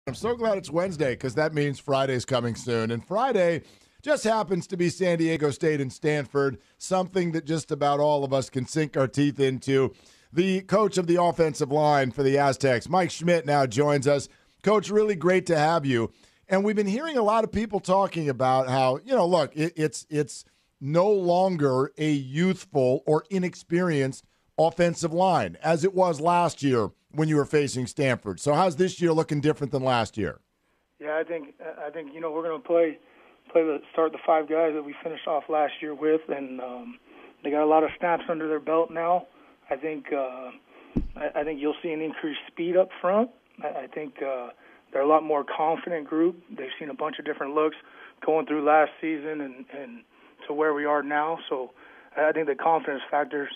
I'm so glad it's Wednesday because that means Friday's coming soon. And Friday just happens to be San Diego State and Stanford, something that just about all of us can sink our teeth into. The coach of the offensive line for the Aztecs, Mike Schmidt, now joins us. Coach, really great to have you. And we've been hearing a lot of people talking about how, look, it's no longer a youthful or inexperienced offensive line as it was last year when you were facing Stanford. So how's this year looking different than last year? Yeah, I think we're going to start the five guys that we finished off last year with, and they got a lot of snaps under their belt now. I think you'll see an increased speed up front. I think they're a lot more confident group. They've seen a bunch of different looks going through last season and to where we are now. So I think the confidence factors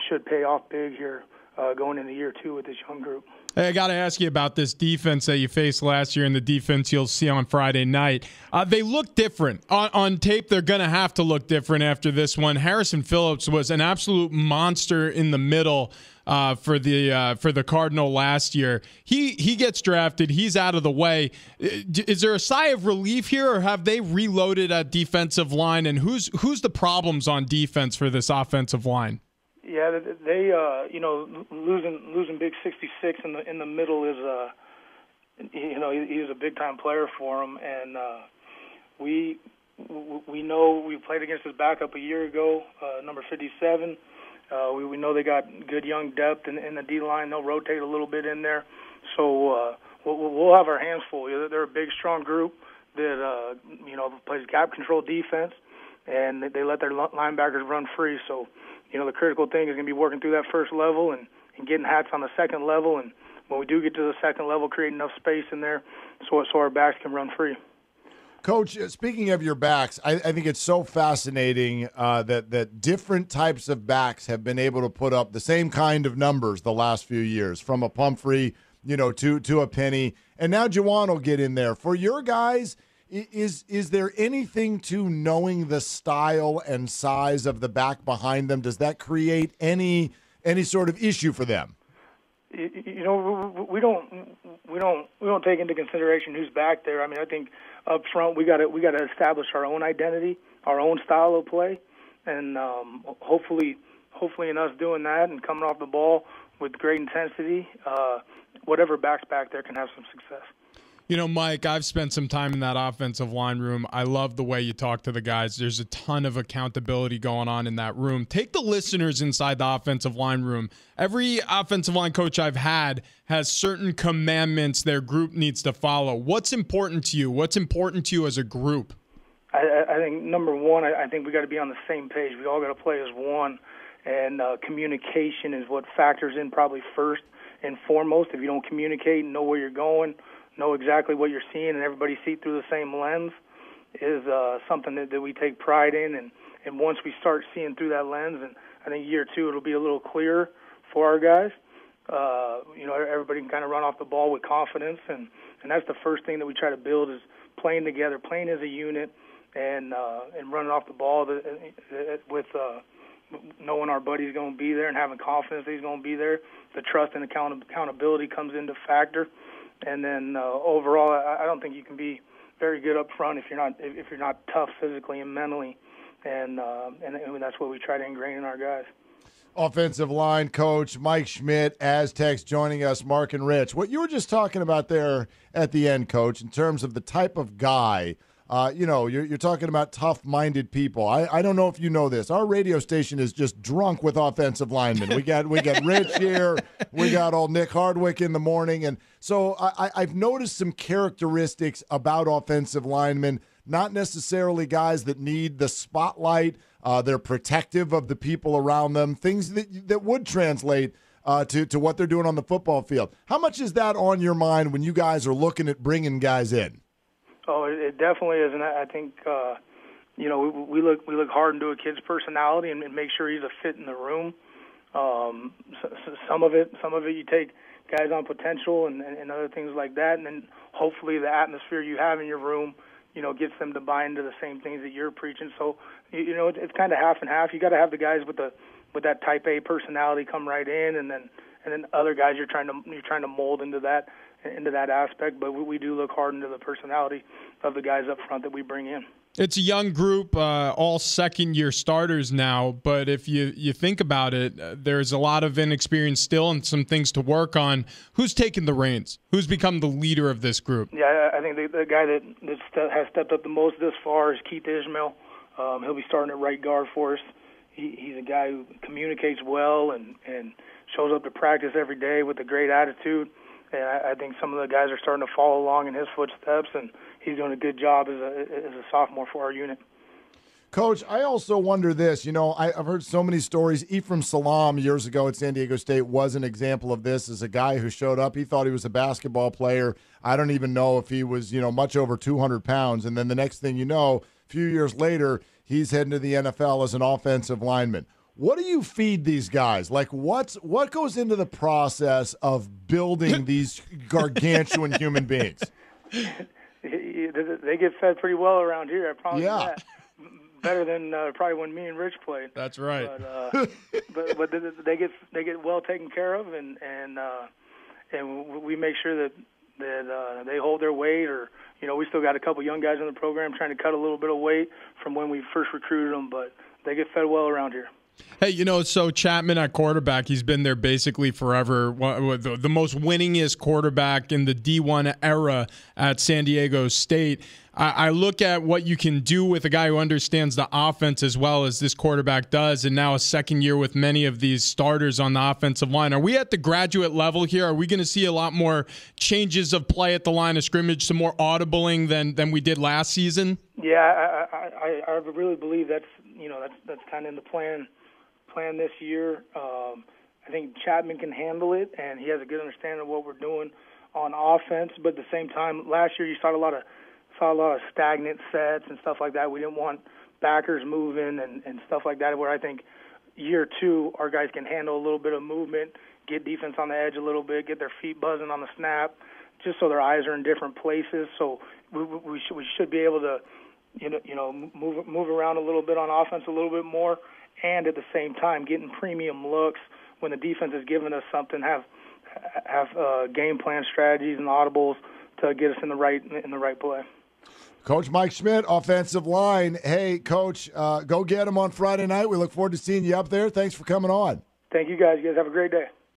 should pay off big here going into year two with this young group. Hey, I got to ask you about this defense that you faced last year and the defense you'll see on Friday night. They look different. On tape, they're going to have to look different after this one. Harrison Phillips was an absolute monster in the middle for the Cardinal last year. He gets drafted. He's out of the way. Is there a sigh of relief here, or have they reloaded at defensive line? And who's the problems on defense for this offensive line? Yeah, they losing big 66 in the middle is he was a big time player for them, and we know we played against his backup a year ago, number 57. We know they got good young depth in the D line. They'll rotate a little bit in there, so we'll have our hands full. They're a big, strong group that plays gap control defense, and they let their linebackers run free. So. The critical thing is going to be working through that first level and getting hats on the second level. And when we do get to the second level, create enough space in there so our backs can run free. Coach, speaking of your backs, I think it's so fascinating that different types of backs have been able to put up the same kind of numbers the last few years, from a Pumphrey, to a Penny. And now Juwan will get in there. For your guys, Is there anything to knowing the style and size of the back behind them? Does that create any sort of issue for them? We don't take into consideration who's back there. I mean, I think up front we got to establish our own identity, our own style of play, and hopefully in us doing that and coming off the ball with great intensity, whatever back's back there can have some success. Mike, I've spent some time in that offensive line room. I love the way you talk to the guys. There's a ton of accountability going on in that room. Take the listeners inside the offensive line room. Every offensive line coach I've had has certain commandments their group needs to follow. What's important to you? What's important to you as a group? I think, number one, I think we got to be on the same page. We all got to play as one, and communication is what factors in probably first and foremost. If you don't communicate and know where you're going, know exactly what you're seeing, and everybody see through the same lens is something that we take pride in. And once we start seeing through that lens, and I think year two it'll be a little clearer for our guys. Everybody can kind of run off the ball with confidence, and that's the first thing that we try to build is playing together, playing as a unit, and running off the ball with knowing our buddy's going to be there and having confidence that he's going to be there. The trust and accountability comes into factor. And then overall, I don't think you can be very good up front if you're not tough physically and mentally, and that's what we try to ingrain in our guys. Offensive line coach Mike Schmidt, Aztecs, joining us. Mark and Rich, what you were just talking about there at the end, Coach, in terms of the type of guy. You're talking about tough-minded people. I don't know if you know this. Our radio station is just drunk with offensive linemen. We got Rich here. We got old Nick Hardwick in the morning. And so I've noticed some characteristics about offensive linemen, not necessarily guys that need the spotlight. They're protective of the people around them, things that would translate to what they're doing on the football field. How much is that on your mind when you guys are looking at bringing guys in? Oh, it definitely is, and I think we look hard into a kid's personality and make sure he's a fit in the room. Some of it you take guys on potential and other things like that, and then hopefully the atmosphere you have in your room, gets them to buy into the same things that you're preaching. So it's kind of half and half. You got to have the guys with that Type A personality come right in, and then other guys you're trying to mold into that into that aspect, but we do look hard into the personality of the guys up front that we bring in. It's a young group, all second-year starters now, but if you think about it, there's a lot of inexperience still and some things to work on. Who's taken the reins? Who's become the leader of this group? Yeah, I think the guy that has stepped up the most this far is Keith Ishmael. He'll be starting at right guard for us. He's a guy who communicates well and shows up to practice every day with a great attitude. And I think some of the guys are starting to follow along in his footsteps, and he's doing a good job as a sophomore for our unit. Coach, I also wonder this. I've heard so many stories. Ephraim Salam years ago at San Diego State was an example of this as a guy who showed up. He thought he was a basketball player. I don't even know if he was, much over 200 pounds. And then the next thing you know, a few years later, he's heading to the NFL as an offensive lineman. What do you feed these guys? Like, what goes into the process of building these gargantuan human beings? They get fed pretty well around here, I promise you that. Better than probably when me and Rich played. That's right. But they get well taken care of, and we make sure that they hold their weight. Or we still got a couple young guys in the program trying to cut a little bit of weight from when we first recruited them, but they get fed well around here. Hey, so Chapman at quarterback, he's been there basically forever. The most winningest quarterback in the D1 era at San Diego State. I look at what you can do with a guy who understands the offense as well as this quarterback does, and now a second year with many of these starters on the offensive line. Are we at the graduate level here? Are we going to see a lot more changes of play at the line of scrimmage, some more audibling than we did last season? Yeah, I really believe that's kind of in the plan this year. I think Chapman can handle it, and he has a good understanding of what we're doing on offense. But at the same time, last year you saw a lot of stagnant sets and stuff like that. We didn't want backers moving and stuff like that, where I think year two our guys can handle a little bit of movement, get defense on the edge a little bit, get their feet buzzing on the snap, just so their eyes are in different places. So we should be able to move around a little bit on offense a little bit more, and at the same time getting premium looks when the defense is giving us something, have game plan strategies and audibles to get us in the right play. Coach Mike Schmidt, offensive line. Hey, Coach, go get him on Friday night. We look forward to seeing you up there. Thanks for coming on. Thank you, guys. You guys have a great day.